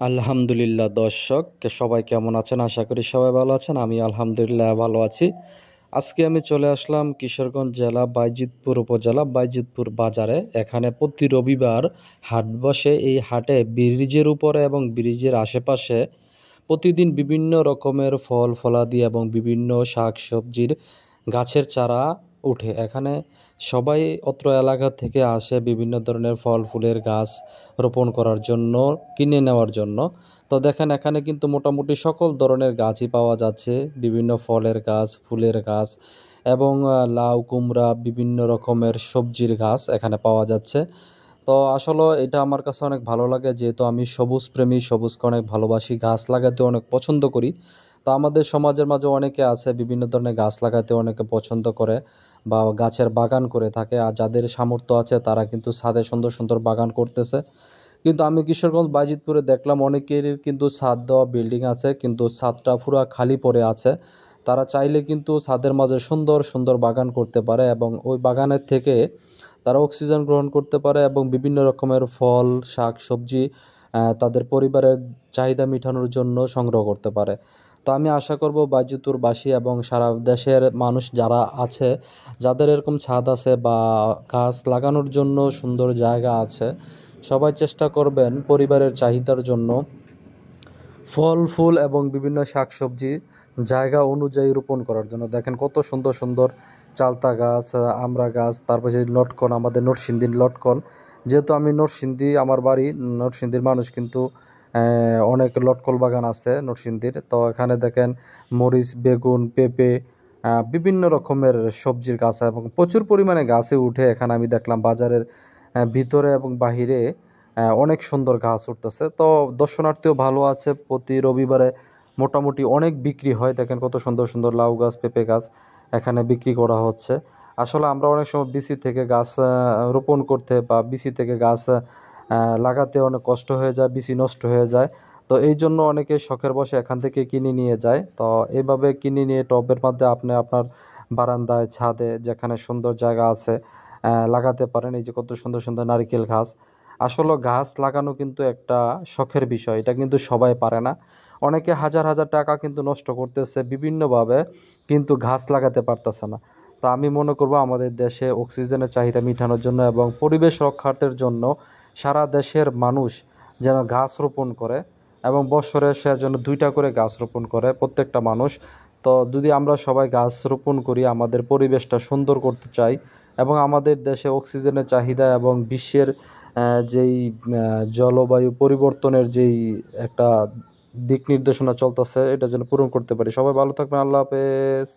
আলহামদুলিল্লাহ দর্শক সবাই কেমন আছেন? আশা করি সবাই ভালো আছেন। আমি আলহামদুলিল্লাহ ভালো আছি। আজকে আমি চলে আসলাম কিশোরগঞ্জ জেলা বাইজিতপুর উপজেলা বাইজিতপুর বাজারে। এখানে প্রতি রবিবার হাট বসে। এই হাটে ব্রিজের উপরে এবং ব্রিজের আশেপাশে প্রতিদিন বিভিন্ন রকমের ফল ফলাদি এবং বিভিন্ন শাক সবজির গাছের চারা উঠে। এখানে সবাই অত্র এলাকা থেকে আসে বিভিন্ন ধরনের ফল ফুলের গাছ রোপণ করার জন্য, কিনে নেওয়ার জন্য। তো দেখেন এখানে কিন্তু মোটামুটি সকল ধরনের গাছই পাওয়া যাচ্ছে, বিভিন্ন ফলের গাছ, ফুলের গাছ এবং লাউ কুমড়া বিভিন্ন রকমের সবজির গাছ এখানে পাওয়া যাচ্ছে। তো আসলে এটা আমার কাছে অনেক ভালো লাগে, যেহেতু আমি সবুজ প্রেমী, সবুজকে অনেক ভালোবাসি, গাছ লাগাতে অনেক পছন্দ করি। তো আমাদের সমাজের মাঝে অনেকে আছে বিভিন্ন ধরনের গাছ লাগাতে অনেকে পছন্দ করে বা গাছের বাগান করে থাকে। আর যাদের সামর্থ্য আছে তারা কিন্তু ছাদে সুন্দর সুন্দর বাগান করতেছে। কিন্তু আমি কিশোরগঞ্জ বাইজিতপুরে দেখলাম অনেকের কিন্তু ছাদ দেওয়া বিল্ডিং আছে, কিন্তু ছাদটা পুরো খালি পড়ে আছে। তারা চাইলে কিন্তু ছাদের মাঝে সুন্দর সুন্দর বাগান করতে পারে এবং ওই বাগানের থেকে তারা অক্সিজেন গ্রহণ করতে পারে এবং বিভিন্ন রকমের ফল শাক সবজি তাদের পরিবারের চাহিদা মেটানোর জন্য সংগ্রহ করতে পারে। তো আমি আশা করব বাইজিতপুরবাসী এবং সারা দেশের মানুষ যারা আছে, যাদের এরকম ছাদ আছে বা গাছ লাগানোর জন্য সুন্দর জায়গা আছে, সবাই চেষ্টা করবেন পরিবারের চাহিদার জন্য ফল ফুল এবং বিভিন্ন শাকসবজি জায়গা অনুযায়ী রোপণ করার জন্য। দেখেন কত সুন্দর সুন্দর চালতা গাছ, আমড়া গাছ, তারপর যে লটকন, আমাদের নরসিংদীর লটকন। যেহেতু আমি নরসিংদী, আমার বাড়ি নরসিংদীর মানুষ, কিন্তু অনেক লটকল বাগান আছে নরসিংদীর। তো এখানে দেখেন মরিচ, বেগুন, পেঁপে, বিভিন্ন রকমের সবজির গাছ এবং প্রচুর পরিমাণে গাছে উঠে। এখানে আমি দেখলাম বাজারের ভিতরে এবং বাহিরে অনেক সুন্দর গাছ উঠতেছে। তো দর্শনার্থীও ভালো আছে, প্রতি রবিবারে মোটামুটি অনেক বিক্রি হয়। দেখেন কত সুন্দর সুন্দর লাউ গাছ, পেঁপে গাছ এখানে বিক্রি করা হচ্ছে। আসলে আমরা অনেক সময় বিসি থেকে গাছ রোপণ করতে বা বিসি থেকে গাছ লাগাতে অনেক কষ্ট হয়ে যায়, বিসি নষ্ট হয়ে যায়। তো এই জন্য অনেকে শখের বশে এখান থেকে কিনে নিয়ে যায়। তো এইভাবে কিনে নিয়ে টবের মধ্যে আপনি আপনার বারান্দায়, ছাদে যেখানে সুন্দর জায়গা আছে লাগাতে পারেন। এই যে কত সুন্দর সুন্দর নারকেল গাছ। আসলে গাছ লাগানো কিন্তু একটা শখের বিষয়, এটা কিন্তু সবাই পারে না। অনেকে হাজার হাজার টাকা কিন্তু নষ্ট করতেছে বিভিন্নভাবে, কিন্তু গাছ লাগাতে পারতেছে না। তা আমি মনে করব আমাদের দেশে অক্সিজেনের চাহিদা মেটানোর জন্য এবং পরিবেশ রক্ষার্থের জন্য সারা দেশের মানুষ যেন গাছ রোপণ করে এবং বছরে সে যেন 2টা করে গাছ রোপণ করে প্রত্যেকটা মানুষ। তো যদি আমরা সবাই গাছ রোপণ করি, আমাদের পরিবেশটা সুন্দর করতে চাই এবং আমাদের দেশে অক্সিজেনের চাহিদা এবং বিশ্বের যেই জলবায়ু পরিবর্তনের যেই একটা দিক নির্দেশনা চলতেছে, এটা যেন পূরণ করতে পারি। সবাই ভালো থাকবেন। আল্লাহ হাফেজ।